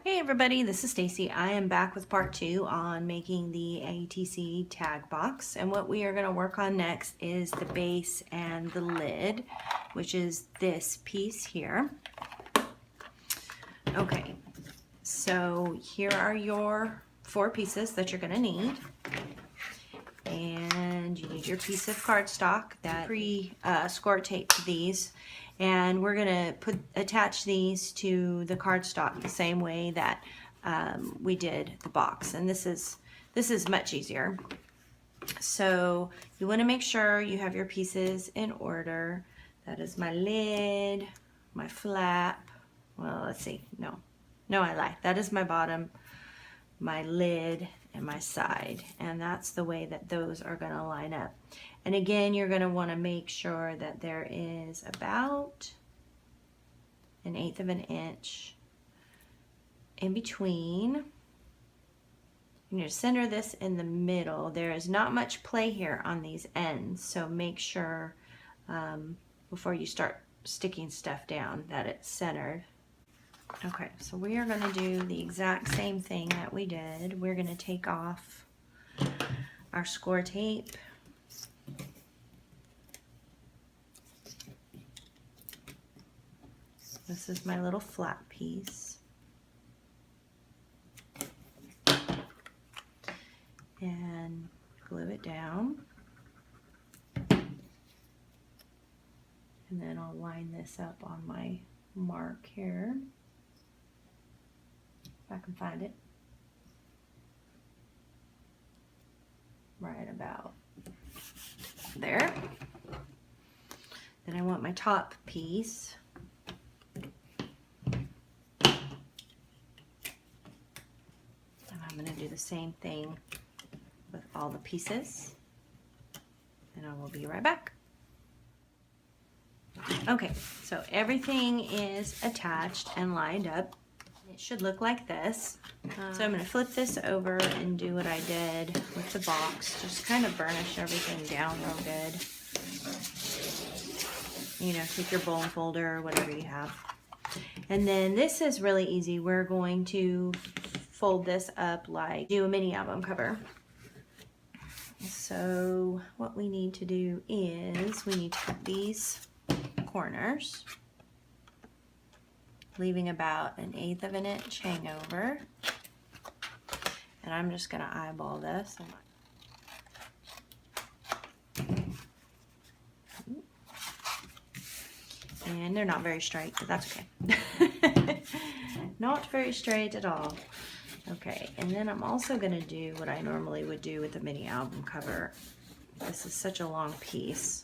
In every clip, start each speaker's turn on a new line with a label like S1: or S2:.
S1: Hey everybody, this is Stacy. I am back with part 2 on making the ATC Tag Box, and what we are going to work on next is the base and the lid, which is this piece here. Okay, so here are your 4 pieces that you're going to need, and you need your piece of cardstock that score taped these. And we're going to attach these to the cardstock the same way that we did the box. And this is much easier. So you want to make sure you have your pieces in order. That is my lid, my flap. Well, let's see. No, I lie. That is my bottom, my lid, and my side. And that's the way that those are going to line up. And again, you're going to want to make sure that there is about 1/8 of an inch in between. You need to center this in the middle. There is not much play here on these ends, so make sure before you start sticking stuff down that it's centered. Okay, so we are going to do the exact same thing that we did. We're going to take off our score tape. This is my little flat piece. And glue it down. And then I'll line this up on my mark here. If I can find it. Right about there. Then I want my top piece. I'm going to do the same thing with all the pieces, and I will be right back. Okay, so everything is attached and lined up. It should look like this. So I'm going to flip this over and do what I did with the box. Just kind of burnish everything down real good. You know, take your bone folder or whatever you have. And then this is really easy. We're going to fold this up like do a mini album cover. So what we need to do is we need to cut these corners, leaving about 1/8 of an inch hangover. And I'm just going to eyeball this. And they're not very straight, but that's okay. Not very straight at all. Okay, and then I'm also going to do what I normally would do with a mini album cover. This is such a long piece.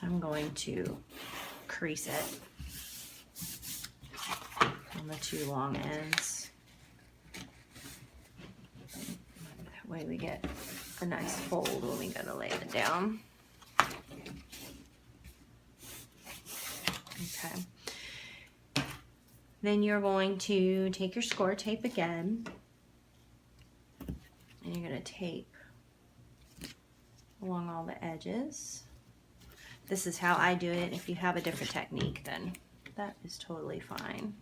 S1: I'm going to crease it on the 2 long ends. That way we get a nice fold when we go to lay it down. Okay. Then you're going to take your score tape again, and you're going to tape along all the edges. This is how I do it. If you have a different technique, then that is totally fine.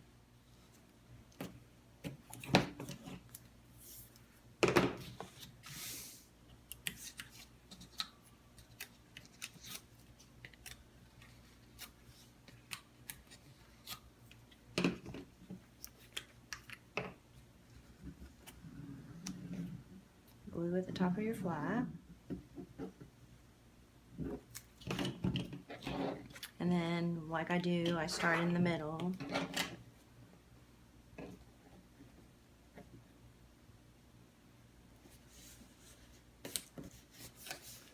S1: Glue at the top of your flap. And then, like I do, I start in the middle.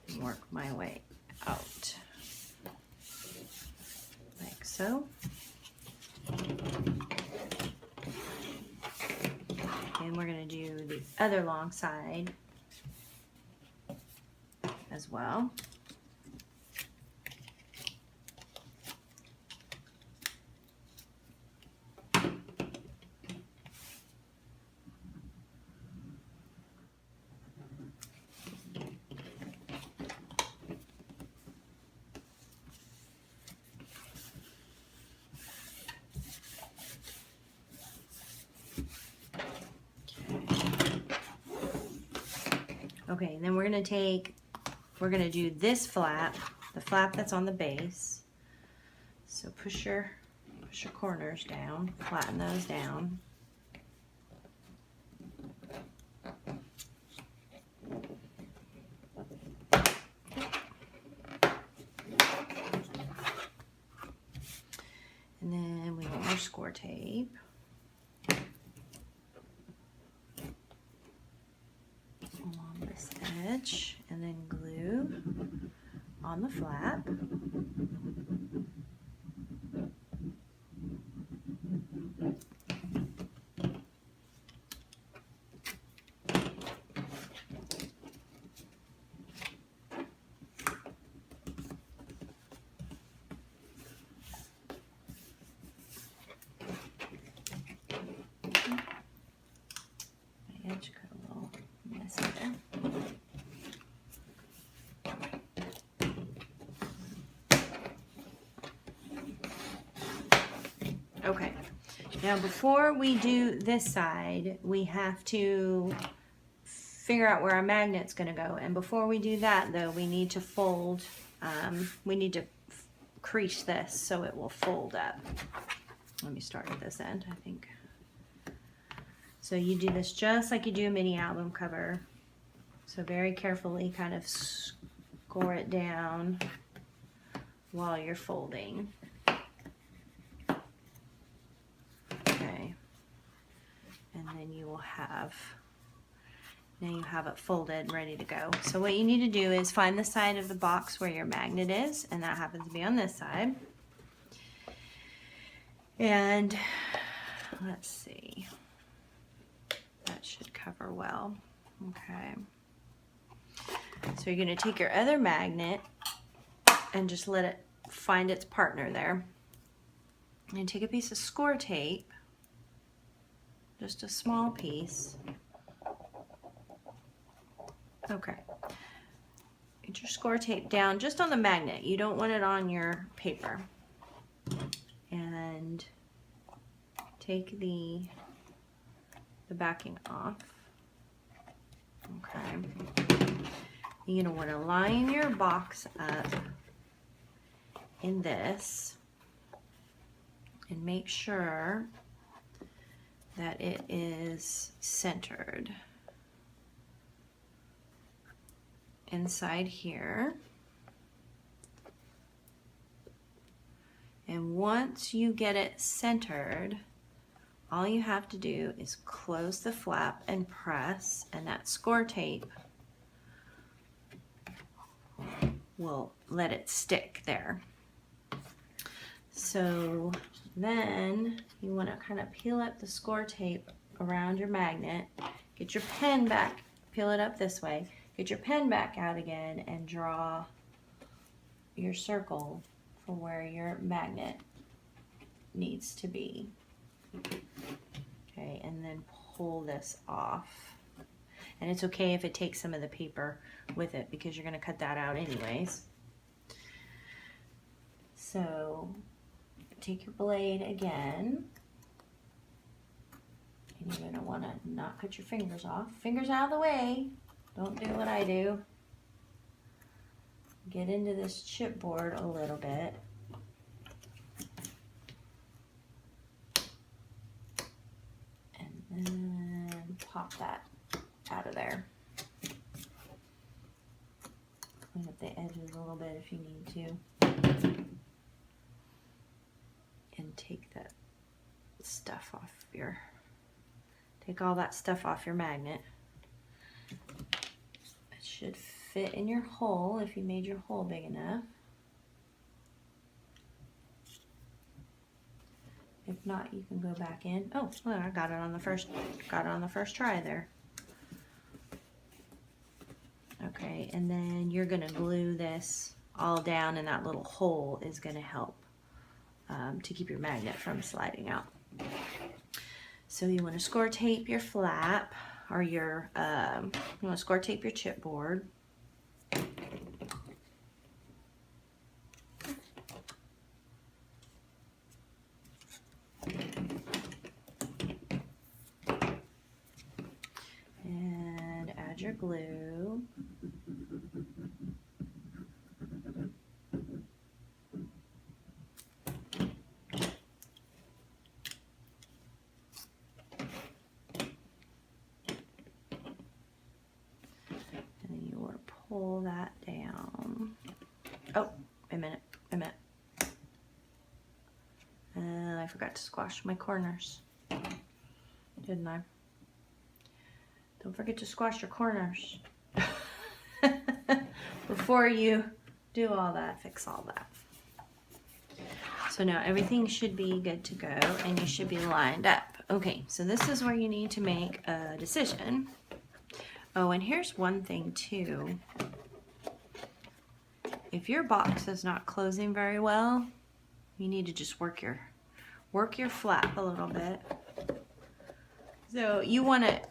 S1: And work my way out. Like so. And we're going to do the other long side as well. Okay, and then we're gonna do this flap, the flap that's on the base. So push your corners down, flatten those down. And then we want our score tape. Along this edge, and then glue on the flap. My edge cut a little messy there. Okay, now before we do this side, we have to figure out where our magnet's going to go. And before we do that, though, we need to fold, we need to crease this so it will fold up. Let me start at this end, I think. So you do this just like you do a mini album cover. So very carefully kind of score it down while you're folding. Okay. And then you will have, now you have it folded and ready to go. So what you need to do is find the side of the box where your magnet is, and that happens to be on this side. And let's see, that should cover well. Okay. So you're going to take your other magnet and just let it find its partner there. And take a piece of score tape, just a small piece. Okay. Get your score tape down just on the magnet. You don't want it on your paper. And take the backing off. Okay. You're going to want to line your box up in this and make sure that it is centered inside here. And once you get it centered, all you have to do is close the flap and press, and that score tape will let it stick there. So then you want to kind of peel up the score tape around your magnet, get your pen back, peel it up this way, get your pen back out again and draw your circle for where your magnet needs to be. Okay, and then pull this off. And it's okay if it takes some of the paper with it because you're going to cut that out anyways. So take your blade again. And you're going to want to not cut your fingers off. Fingers out of the way. Don't do what I do. Get into this chipboard a little bit. And then pop that out of there. Clean up the edges a little bit if you need to. And take that stuff off your, take all that stuff off your magnet. It should fit in your hole if you made your hole big enough. If not, you can go back in. Oh, well, I got it on the first try there. Okay, and then you're gonna glue this all down, and that little hole is gonna help to keep your magnet from sliding out. So you want to score tape your flap, or your you want to score tape your chipboard. your glue. Pull that down. Oh, wait a minute, I forgot to squash my corners, didn't I? Don't forget to squash your corners before you do all that, fix all that. So now everything should be good to go and you should be lined up. Okay, so this is where you need to make a decision. Oh, and here's one thing too. If your box is not closing very well, you need to just work your flap a little bit. So you want it,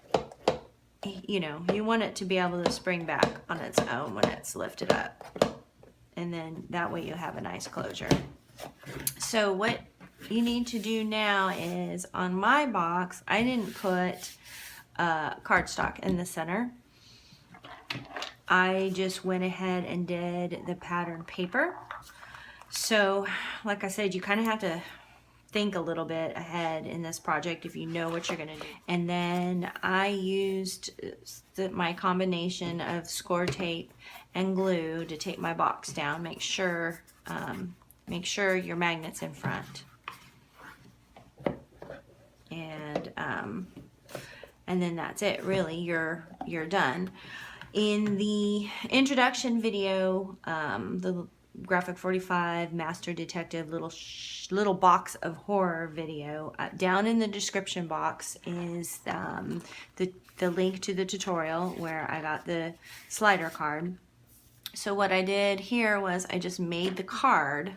S1: you want it to be able to spring back on its own when it's lifted up. And then that way you have a nice closure. So what you need to do now is, on my box, I didn't put cardstock in the center. I just went ahead and did the pattern paper. So like I said, you kind of have to think a little bit ahead in this project if you know what you're going to do. And then I used my combination of score tape and glue to tape my box down. Make sure your magnet's in front. And then that's it, really. You're done. In the introduction video, the Graphic 45 Master Detective little box of horror video, down in the description box is the link to the tutorial where I got the slider card. So what I did here was I just made the card,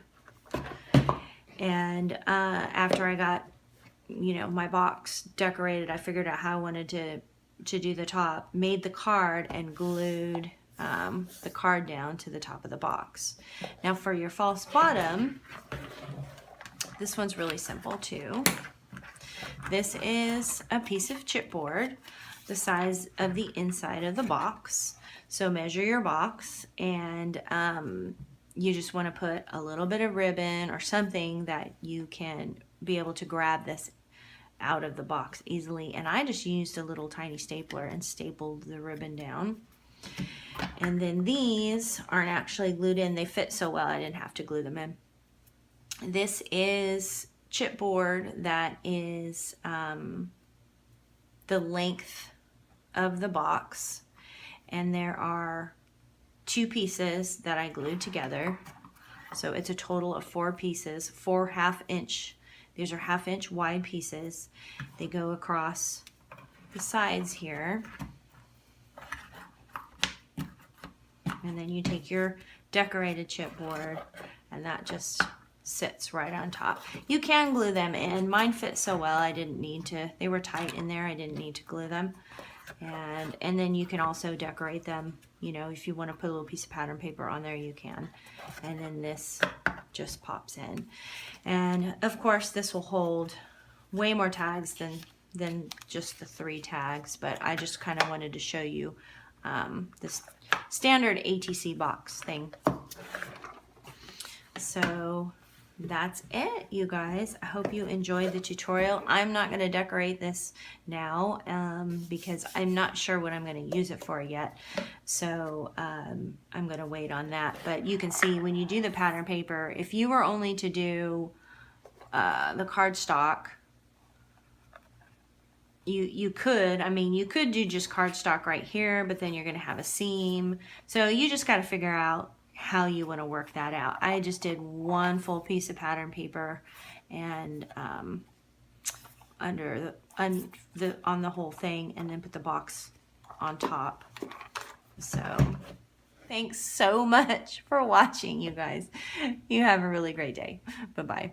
S1: and after I got my box decorated, I figured out how I wanted to do the top, made the card, and glued the card down to the top of the box. Now for your false bottom, this one's really simple too. This is a piece of chipboard the size of the inside of the box. So measure your box, and you just want to put a little bit of ribbon or something that you can be able to grab this out of the box easily. And I just used a little tiny stapler and stapled the ribbon down. And then these aren't actually glued in. They fit so well I didn't have to glue them in. This is chipboard that is the length of the box, and there are 2 pieces that I glued together. So it's a total of 4 pieces, 4 1/2-inch. These are 1/2-inch wide pieces. They go across the sides here. And then you take your decorated chipboard, and that just sits right on top. You can glue them in. Mine fit so well I didn't need to. They were tight in there. I didn't need to glue them. And then you can also decorate them. If you want to put a little piece of pattern paper on there, you can. And then this just pops in. And of course, this will hold way more tags than just the 3 tags. But I just kind of wanted to show you this standard ATC box thing. So that's it, you guys. I hope you enjoyed the tutorial. I'm not going to decorate this now because I'm not sure what I'm going to use it for yet. So I'm going to wait on that. But you can see when you do the pattern paper, if you were only to do the cardstock, you could do just cardstock right here, but then you're going to have a seam. So you just got to figure out how you want to work that out. I just did 1 full piece of pattern paper and on the whole thing, and then put the box on top. So thanks so much for watching, you guys. You have a really great day. Bye-bye.